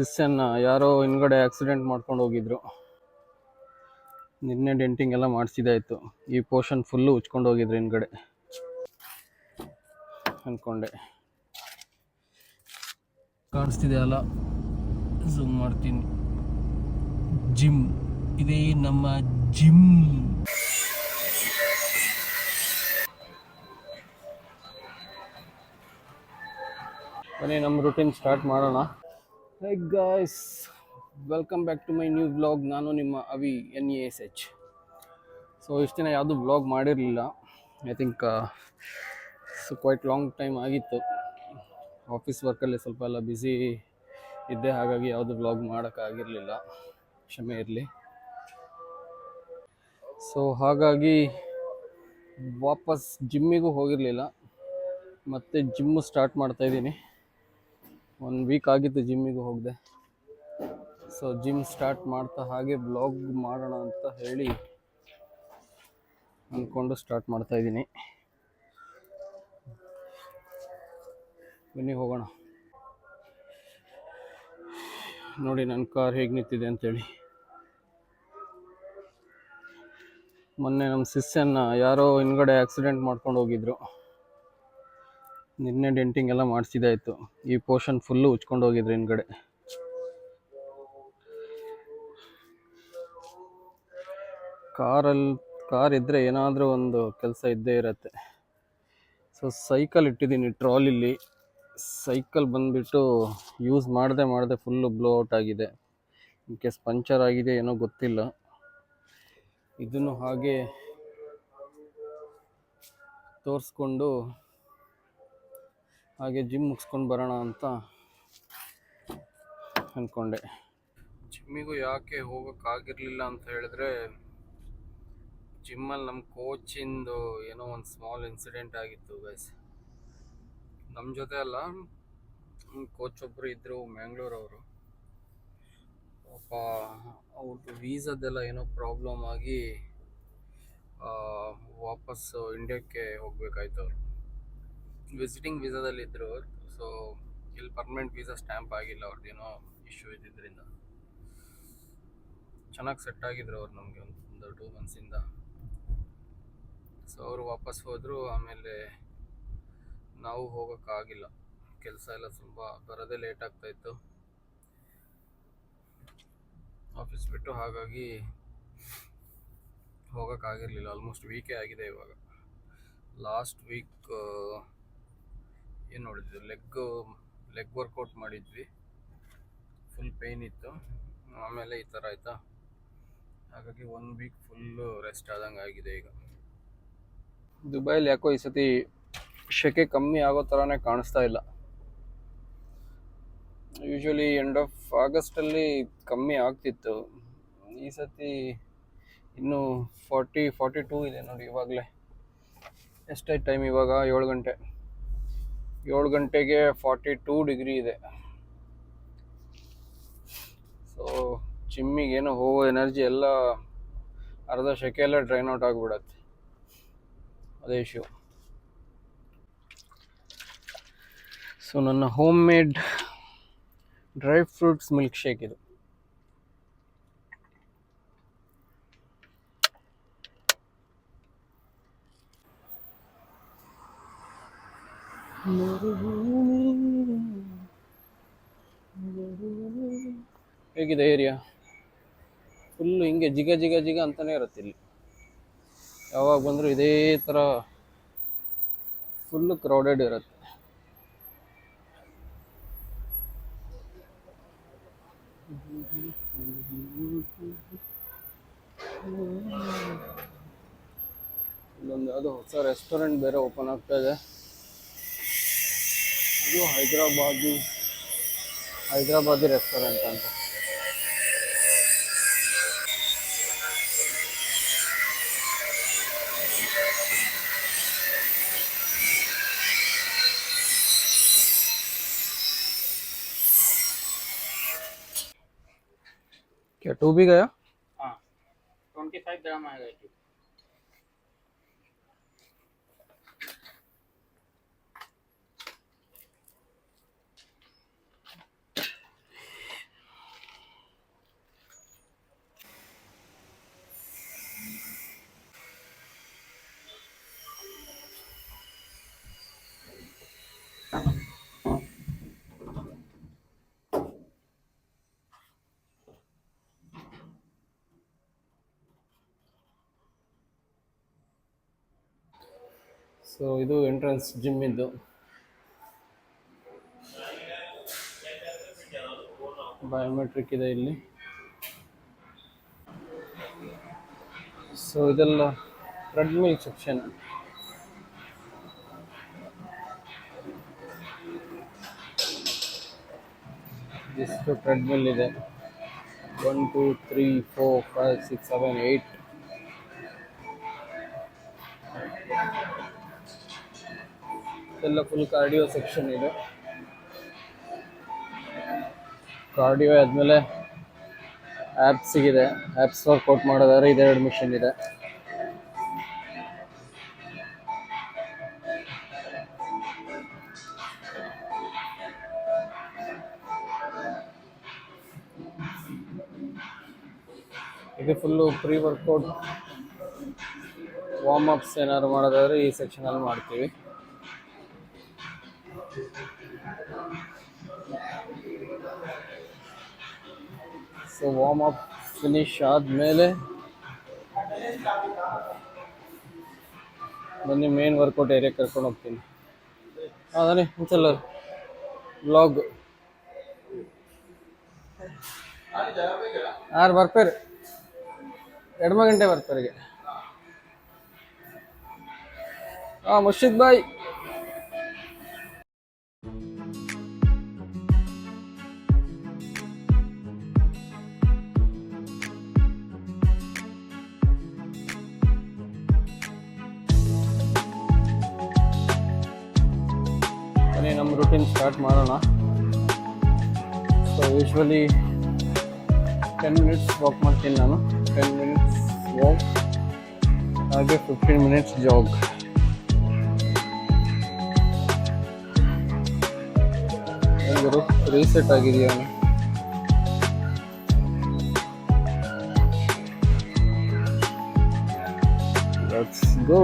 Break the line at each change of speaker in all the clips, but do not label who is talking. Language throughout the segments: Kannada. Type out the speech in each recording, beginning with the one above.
ಸಿಸ್ಸನ್ನ ಯಾರೋ ಹಿಂದ್ಗಡೆ ಆಕ್ಸಿಡೆಂಟ್ ಮಾಡ್ಕೊಂಡು ಹೋಗಿದ್ರು. ನಿನ್ನೆ ಡೆಂಟಿಂಗ್ ಎಲ್ಲ ಮಾಡಿಸಿದಾಯ್ತು. ಈ ಪೋರ್ಷನ್ ಫುಲ್ಲು ಉಚ್ಕೊಂಡು ಹೋಗಿದ್ರು ಹಿಂದ್ಗಡೆ ಅಂದ್ಕೊಂಡೆ. ಕಾಣಿಸ್ತಿದೆ ಅಲ್ಲ, ಝೂಮ್ ಮಾಡ್ತೀನಿ. ಜಿಮ್ ಇದೇ ನಮ್ಮ ಜಿಮ್. ಬನ್ನಿ ನಮ್ಮ ರೂಟೀನ್ ಸ್ಟಾರ್ಟ್ ಮಾಡೋಣ. Hi guys, welcome back to my new vlog. ನಾನು ನಿಮ್ಮ ಅವಿ NASH. ಸೊ ಇಷ್ಟು ದಿನ ಯಾವುದೂ ವ್ಲಾಗ್ ಮಾಡಿರಲಿಲ್ಲ. I think quite long time ಆಗಿತ್ತು. ಆಫೀಸ್ ವರ್ಕಲ್ಲಿ ಸ್ವಲ್ಪ ಎಲ್ಲ ಬ್ಯುಸಿ ಇದ್ದೆ, ಹಾಗಾಗಿ ಯಾವುದು ವ್ಲಾಗ್ ಮಾಡೋಕ್ಕಾಗಿರಲಿಲ್ಲ, ಕ್ಷಮೆ ಇರಲಿ. ಸೊ ಹಾಗಾಗಿ ವಾಪಸ್ ಜಿಮ್ಮಿಗೂ ಹೋಗಿರಲಿಲ್ಲ, ಮತ್ತು ಜಿಮ್ಮು ಸ್ಟಾರ್ಟ್ ಮಾಡ್ತಾಯಿದ್ದೀನಿ. 1 ವೀಕ್ ಆಗಿತ್ತು ಜಿಮ್ಮಿಗೂ ಹೋಗದೆ. ಸೊ ಜಿಮ್ ಸ್ಟಾರ್ಟ್ ಮಾಡ್ತಾ ಹಾಗೆ ವ್ಲಾಗ್ ಮಾಡೋಣ ಅಂತ ಹೇಳಿ ಅಂದ್ಕೊಂಡು ಸ್ಟಾರ್ಟ್ ಮಾಡ್ತಾಯಿದ್ದೀನಿ. ಬನ್ನಿ ಹೋಗೋಣ. ನೋಡಿ ನನ್ನ ಕಾರ್ ಹೇಗೆ ನಿಂತಿದೆ ಅಂತೇಳಿ. ಮೊನ್ನೆ ನಮ್ಮ ಸಿಸ್ಸನ್ನ ಯಾರೋ ಹಿಂದ್ಗಡೆ ಆಕ್ಸಿಡೆಂಟ್ ಮಾಡ್ಕೊಂಡು ಹೋಗಿದ್ರು. ನಿನ್ನೆ ಡೆಂಟಿಂಗ್ ಎಲ್ಲ ಮಾಡಿಸಿದಾಯ್ತು. ಈ ಪೋರ್ಷನ್ ಫುಲ್ಲು ಉಚ್ಕೊಂಡು ಹೋಗಿದ್ರು ಹಿಂದ್ಗಡೆ. ಕಾರ್ ಇದ್ದರೆ ಏನಾದರೂ ಒಂದು ಕೆಲಸ ಇದ್ದೇ ಇರುತ್ತೆ. ಸೊ ಸೈಕಲ್ ಇಟ್ಟಿದ್ದೀನಿ ಟ್ರಾಲಿಲಿ. ಸೈಕಲ್ ಬಂದುಬಿಟ್ಟು ಯೂಸ್ ಮಾಡದೆ ಫುಲ್ಲು ಬ್ಲೋ ಔಟ್ ಆಗಿದೆ. ಇನ್ ಕೇಸ್ ಪಂಚರ್ ಆಗಿದೆ ಏನೋ ಗೊತ್ತಿಲ್ಲ. ಇದನ್ನು ಹಾಗೆ ತೋರಿಸ್ಕೊಂಡು ಹಾಗೆ ಜಿಮ್ ಮುಗಿಸ್ಕೊಂಡು ಬರೋಣ ಅಂತ ಅಂದ್ಕೊಂಡೆ. ಜಿಮ್ಮಿಗೂ ಯಾಕೆ ಹೋಗೋಕ್ಕಾಗಿರಲಿಲ್ಲ ಅಂತ ಹೇಳಿದ್ರೆ, ಜಿಮ್ಮಲ್ಲಿ ನಮ್ಮ ಕೋಚಿಂದು ಏನೋ ಒಂದು ಸ್ಮಾಲ್ ಇನ್ಸಿಡೆಂಟ್ ಆಗಿತ್ತು ಗೈಸ್. ನಮ್ಮ ಜೊತೆ ಅಲ್ಲ, ಕೋಚ್ ಒಬ್ಬರು ಇದ್ದರು, ಮ್ಯಾಂಗ್ಳೂರವರು. ಪಾಪ ಅವ್ರದ್ದು ವೀಸಾದೆಲ್ಲ ಏನೋ ಪ್ರಾಬ್ಲಮ್ ಆಗಿ ವಾಪಸ್ಸು ಇಂಡಿಯಾಕ್ಕೆ ಹೋಗಬೇಕಾಯ್ತು. ಅವರು ವಿಸಿಟಿಂಗ್ ವೀಸಾದಲ್ಲಿದ್ದರು. ಸೊ ಇಲ್ಲಿ ಪರ್ಮನೆಂಟ್ ವೀಸಾ ಸ್ಟ್ಯಾಂಪ್ ಆಗಿಲ್ಲ, ಅವ್ರದ್ದೇನೋ ಇಶ್ಯೂ ಇದ್ದಿದ್ದರಿಂದ. ಚೆನ್ನಾಗಿ ಸೆಟ್ ಆಗಿದ್ರು ಅವ್ರು ನಮಗೆ ಒಂದು 2 ಮಂತ್ಸಿಂದ. ಸೊ ಅವರು ವಾಪಸ್ ಹೋದರು. ಆಮೇಲೆ ನಾವು ಹೋಗೋಕ್ಕಾಗಿಲ್ಲ, ಕೆಲಸ ಎಲ್ಲ ತುಂಬ ಬರೋದೇ ಲೇಟ್ ಆಗ್ತಾಯಿತ್ತು ಆಫೀಸ್ ಬಿಟ್ಟು. ಹಾಗಾಗಿ ಹೋಗೋಕ್ಕಾಗಿರಲಿಲ್ಲ. ಆಲ್ಮೋಸ್ಟ್ ವೀಕೇ ಆಗಿದೆ ಇವಾಗ. ಲಾಸ್ಟ್ ವೀಕ್ ಏನು ನೋಡಿದ್ವಿ, ಲೆಗ್ ವರ್ಕೌಟ್ ಮಾಡಿದ್ವಿ. ಫುಲ್ ಪೇಯ್ನ್ ಇತ್ತು. ಆಮೇಲೆ ಈ ಥರ ಆಯಿತಾ, ಹಾಗಾಗಿ 1 ವೀಕ್ ಫುಲ್ಲು ರೆಸ್ಟ್ ಆದಂಗೆ ಆಗಿದೆ ಈಗ. ದುಬೈಲಿ ಯಾಕೋ ಈ ಸತಿ ಶೆಕೆ ಕಮ್ಮಿ ಆಗೋ ಥರನೇ ಕಾಣಿಸ್ತಾ ಇಲ್ಲ. ಯೂಶ್ವಲಿ ಎಂಡ್ ಆಫ್ ಆಗಸ್ಟಲ್ಲಿ ಕಮ್ಮಿ ಆಗ್ತಿತ್ತು. ಈ ಸತಿ ಇನ್ನೂ 42 ಇದೆ ನೋಡಿ ಇವಾಗಲೇ. ಎಷ್ಟಾಯ್ತು ಟೈಮ್ ಇವಾಗ? 7 ಗಂಟೆ. 7 ಗಂಟೆಗೆ 42 ಡಿಗ್ರಿ ಇದೆ. ಸೊ ಜಿಮ್ಮಿಗೇನೋ ಹೋಗೋ ಎನರ್ಜಿ ಎಲ್ಲ, ಅರ್ಧ ಶೆಕೆ ಎಲ್ಲ ಡ್ರೈನ್ ಔಟ್ ಆಗಿಬಿಡತ್ತೆ. ಅದೇ ಇಶ್ಯೂ. ಸೊ ನನ್ನ homemade dry fruits milkshake ಇದು. ಹೇಗಿದೆ ಏರಿಯಾ? ಫುಲ್ಲು ಹಿಂಗೆ ಜಿಗ ಜಿಗ ಜಿಗ ಅಂತಲೇ ಇರುತ್ತೆ ಇಲ್ಲಿ. ಯಾವಾಗ ಬಂದರೂ ಇದೇ ಥರ ಫುಲ್ಲು ಕ್ರೌಡೆಡ್ ಇರುತ್ತೆ. ಇಲ್ಲೊಂದು ಯಾವುದೋ ಹೊಸ ರೆಸ್ಟೋರೆಂಟ್ ಬೇರೆ ಓಪನ್ ಆಗ್ತಾ ಇದೆ. ಇದು ಹೈದ್ರಾಬಾದಿ ರೆಸ್ಟೋರೆಂಟ್ ಅಂತ. क्या 2 भी गया?
हाँ, 25 ग्राम आएगा ये।
ಸೊ ಇದು ಎಂಟ್ರೆನ್ಸ್ ಜಿಮ್ ಇದ್ದು. ಬಯೋಮೆಟ್ರಿಕ್ ಇದೆ ಇಲ್ಲಿ. ಸೊ ಇದೆಲ್ಲ ಟ್ರೆಡ್ಮಿಲ್ ಸೆಕ್ಷನ್. ಇಷ್ಟು ಟ್ರೆಡ್ಮಿಲ್ ಇದೆ. 1 2 3 4 5 6 7 8. ಎಲ್ಲ ಫುಲ್ ಕಾರ್ಡಿಯೋ ಸೆಕ್ಷನ್ ಇದೆ. ಕಾರ್ಡಿಯೋ ಆದಮೇಲೆ ಆ್ಯಪ್ಸಿಗಿದೆ. ಆ್ಯಪ್ಸ್ ವರ್ಕೌಟ್ ಮಾಡೋದಾದ್ರೆ ಇದೆರಡು ಮಿಷಿನ್ ಇದೆ. ಇದು full pre workout warm ups ಏನಾದ್ರು ಮಾಡೋದಾದ್ರೆ ಈ ಸೆಕ್ಷನಲ್ಲಿ ಮಾಡ್ತೀವಿ. ಸೊ ವಾರ್ಮ್ ಅಪ್ ಫಿನಿಶ್ ಆದಮೇಲೆ ಬನ್ನಿ ಮೇನ್ ವರ್ಕೌಟ್ ಏರಿಯಾ ಕರ್ಕೊಂಡು ಹೋಗ್ತೀನಿ. ಅದೇ ಒಂದ್ಸಲ ವ್ಲಾಗ್ ಯಾರು ಬರ್ತಾರೆ, 2 ಗಂಟೆ ಬರ್ತಾರಿಗೆ. ಮುರ್ಷಿದ್ ಬಾಯ್. ಬನ್ನಿ ನಮ್ಮ ರೂಟೀನ್ ಸ್ಟಾರ್ಟ್ ಮಾಡೋಣ. ಸೊ ಯೂಶ್ವಲಿ 10 ಮಿನಿಟ್ಸ್ ವಾಕ್ ಮಾಡ್ತೀನಿ ನಾನು. 10 ಮಿನಿಟ್ಸ್ ವಾಕ್ ಹಾಗೆ 15 ಮಿನಿಟ್ಸ್ ಜಾಗ್. ಗುರು ರೀಸೆಟ್ ಆಗಿದೆಯಾ? Let's go.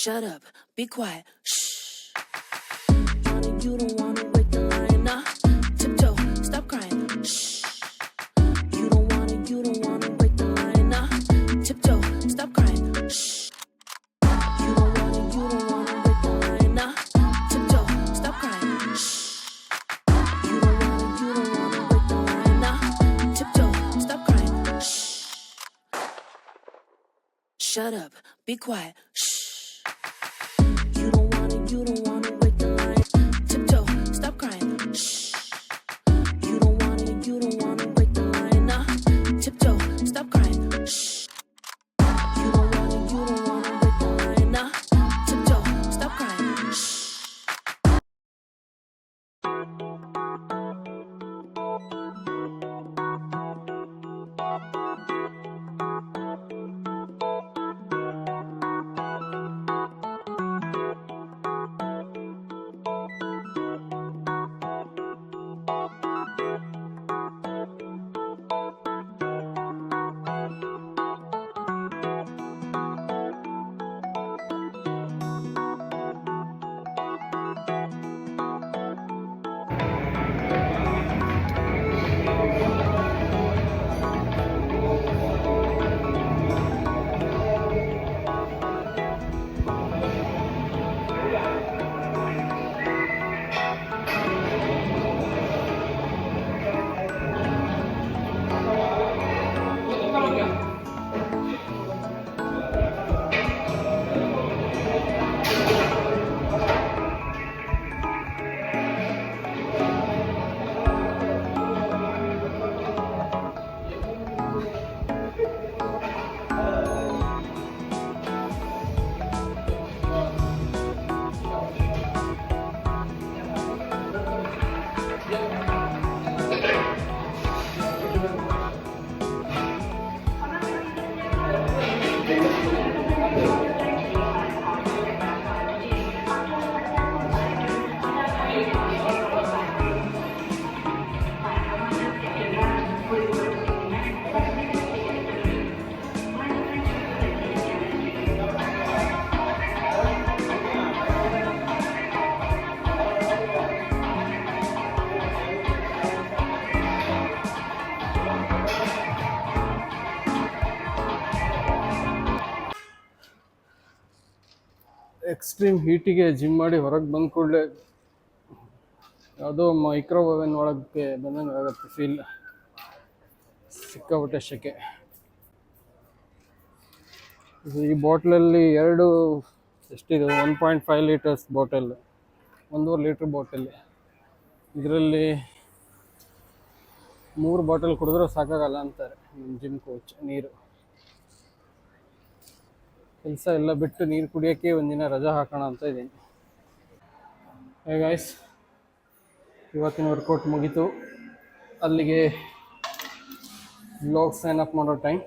Shut up. Be quiet. Shh. You don't wanna wake the lion up. Tiptoe. Stop crying. Shh. You don't wanna wake the lion up. Tiptoe. Stop crying. Shh. You don't wanna wake the lion up. Tiptoe. Stop crying. Shh. You don't wanna wake the lion up. Tiptoe. Stop crying. Shh. Shut up. Be quiet. Shh. You don't wanna wake the lion. Tiptoe. Stop crying. Shh. You
extreme ಹೀಟಿಗೆ ಜಿಮ್ ಮಾಡಿ ಹೊರಗೆ ಬಂದ ಕೂಡಲೇ ಯಾವುದೋ ಮೈಕ್ರೋವೇವ್ ಒಳಗೆ ಬಂದಂಗೆ ಆಗುತ್ತೆ ಫೀಲ್. ಸಿಕ್ಕಾಪಟ್ಟೆ ಸೆಕೆ. ಈ ಬಾಟ್ಲಲ್ಲಿ ಎಷ್ಟಿದೆ 1.5 ಲೀಟರ್ಸ್ ಬಾಟಲ್, 1.5 ಲೀಟ್ರ್ ಬಾಟಲ್. ಇದರಲ್ಲಿ 3 ಬಾಟಲ್ ಕುಡಿದ್ರೂ ಸಾಕಾಗಲ್ಲ ಅಂತಾರೆ ನಮ್ಮ ಜಿಮ್ ಕೋಚ್. ನೀರು ಕೆಲಸ ಎಲ್ಲ ಬಿಟ್ಟು ನೀರು ಕುಡಿಯೋಕ್ಕೆ ಒಂದಿನ ರಜಾ ಹಾಕೋಣ ಅಂತ ಇದ್ದೀನಿ. ಹೇ ಗೈಸ್, ಇವತ್ತಿನ ವರ್ಕೌಟ್ ಮುಗೀತು. ಅಲ್ಲಿಗೆ ವ್ಲಾಗ್ ಸೈನ್ ಅಪ್ ಮಾಡೋ ಟೈಮ್.